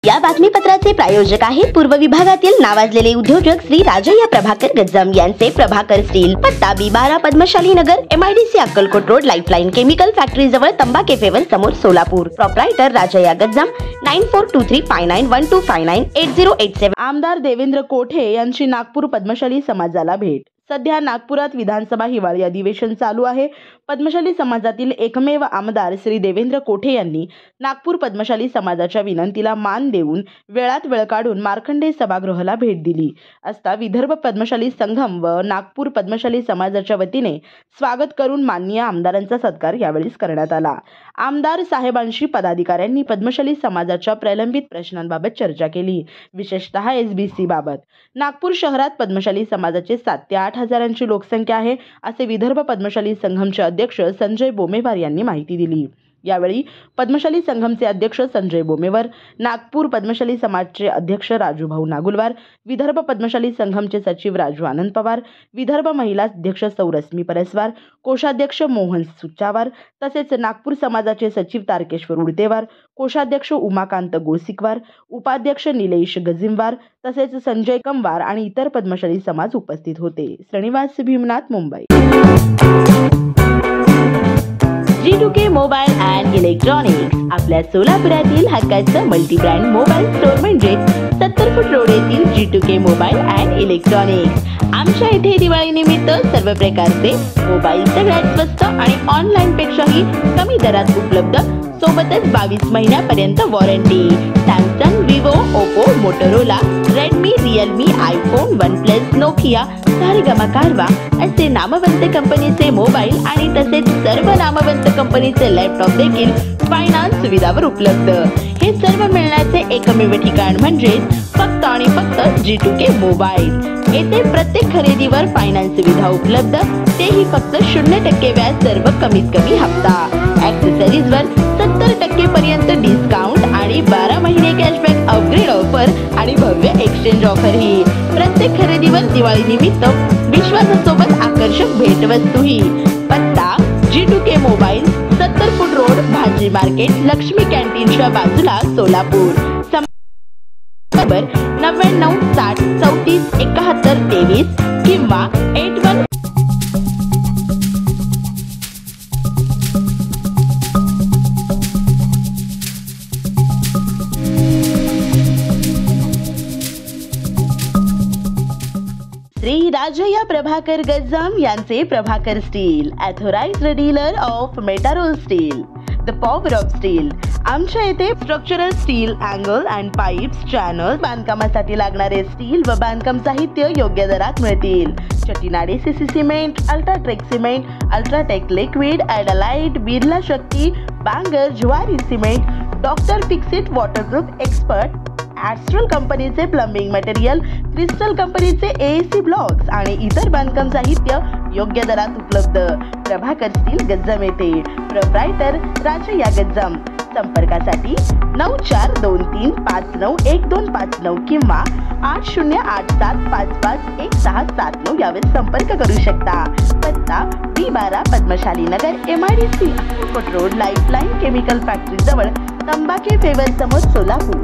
या बातमीपत्राचे प्रायोजक आहेत पूर्व विभागातील नावाजलेले उद्योजक श्री राजय्या प्रभाकर गज्जम यांचे प्रभाकर स्टील, पत्ता B12 पद्मशाली नगर, MIDC Akkalkot road, lifeline chemical factory जवळ, तंबा केफेवर समोर, सोलापूर। प्रोप्रायटर राजय्या गज्जम 94235912598087। आमदार देवेंद्र कोठे यांची नागपूर पद्मशाली समाजाला भेट। सध्या नागपुरात विधानसभा हिवाळी अधिवेशन चालू आहे। पद्मशाली समाजातील एकमेव आमदार श्री देवेंद्र कोठे यांनी नागपूर पद्मशाली समाजाच्या विनंतीला मान देऊन वेळात वेळ काढून मार्कंडे सभागृहाला भेट दिली असता विदर्भ पद्मशाली संघम व नागपूर पद्मशाली समाजाच्या वतीने स्वागत करून माननीय आमदारांचा सत्कार यावेळी करण्यात आला। आमदार साहेबांशी पदाधिकाऱ्यांनी पद्मशाली समाजाच्या प्रलंबित प्रश्नांबाबत चर्चा केली, विशेषतः SBC बाबत। नागपूर शहरात पद्मशाली समाजाचे 7 ते 8 हजारांची लोकसंख्या आहे, असे विदर्भ पद्मशाली संघमचे अध्यक्ष संजय बोमेवार यांनी माहिती दिली। यावेळी पद्मशाली संघमचे अध्यक्ष संजय बोमेवार, नागपूर पद्मशाली समाजचे अध्यक्ष राजूभाऊ नागुलवार, विदर्भ पद्मशाली संघमचे सचिव राजू आनंद पवार, विदर्भ महिला अध्यक्ष सौरश्मी परस्वार, कोषाध्यक्ष मोहन सुचावार, तसेच नागपूर समाजाचे सचिव तारकेश्वर उडतेवार, कोषाध्यक्ष उमाकांत गोसिकवार, उपाध्यक्ष निलेश गजिमवार, तसेच संजय कमवार आणि इतर पद्मशाली समाज उपस्थित होते। Shrinivas Bhimnath, Mumbai. G2K mobile and electronics आपल्या सोलापुरातील हक्काचं मल्टी ब्रँड मोबाईल स्टोर म्हणजे 70 फूट रोड येथील G2K मोबाईल अँड इलेक्ट्रॉनिक्स। आमच्या इथे दिवाळी निमित्त सर्व प्रकारचे मोबाईल सगळ्यात स्वस्त आणि ऑनलाईन पेक्षाही कमी दरात उपलब्ध, सोबतच 22 महिन्यापर्यंत warranty. Samsung, Vivo, Oppo, Motorola, Redmi, Realme, iPhone, OnePlus, Nokia, Saregama कारवा असे नामवंत कंपनीचे मोबाईल आणि तसेच सर्व नामवंत कंपनीचे लॅपटॉप देखील फायनान्स सुविधावर उपलब्ध। हे सर्व मिळण्याचे एकमेव ठिकाण म्हणजे फक्त आणि फक्त G2K मोबाईल। येथे प्रत्येक खरेदीवर फायनान्स सुविधा उपलब्ध, तेही फक्त 0% व्याज, सर्व कमीत कमी हप्ता। ॲक्सेसरीजवर 70% पर्यंत डिस्काउंट आणि 12 महिने कॅशबॅक, अपग्रेड ऑफर आणि भव्य एक्सचेंज ऑफर ही। प्रत्येक खरेदीवर दिवाळी निमित्त विश्वासासोबत आकर्षक भेटवस्तूही। पत्ता G2K मोबाईल, 70 फूट रोड, भाजी मार्केट, लक्ष्मी कॅन्टीनच्या बाजूला, सोलापूर। नंबर 99 60 34 71 23 किंवा 81। श्री राजय्या प्रभाकर गज्जम यांचे Prabhakar steel, authorised dealer of Metarol steel, the power of steel. आमच्या येथे structural steel, angle and pipes, channel, बांधकामासाठी लागणारे स्टील व बांधकाम साहित्य योग्य दरात मिळतील। Chettinad CC cement, UltraTech cement, UltraTech liquid, ॲडालाइट, Birla Shakti, Bangar, Jwari cement, doctor Fixit waterproof expert, Astral कंपनीचे प्लंबिंग मटेरियल, क्रिस्टल कंपनीचे AAC ब्लॉक्स आणि इतर बांधकाम साहित्य योग्य दरात उपलब्ध। प्रभाकर स्टील, गज्जम येथे। प्रोप्रायटर राजय्या गज्जम। संपर्कासाठी 9423591259 किंवा 8087551679 यावर संपर्क करू शकता। पत्ता B12 पद्मशाली नगर, MIDC Akkalkot road, lifeline chemical factory जवळ, तंबा केफेवर समोर, सोलापूर।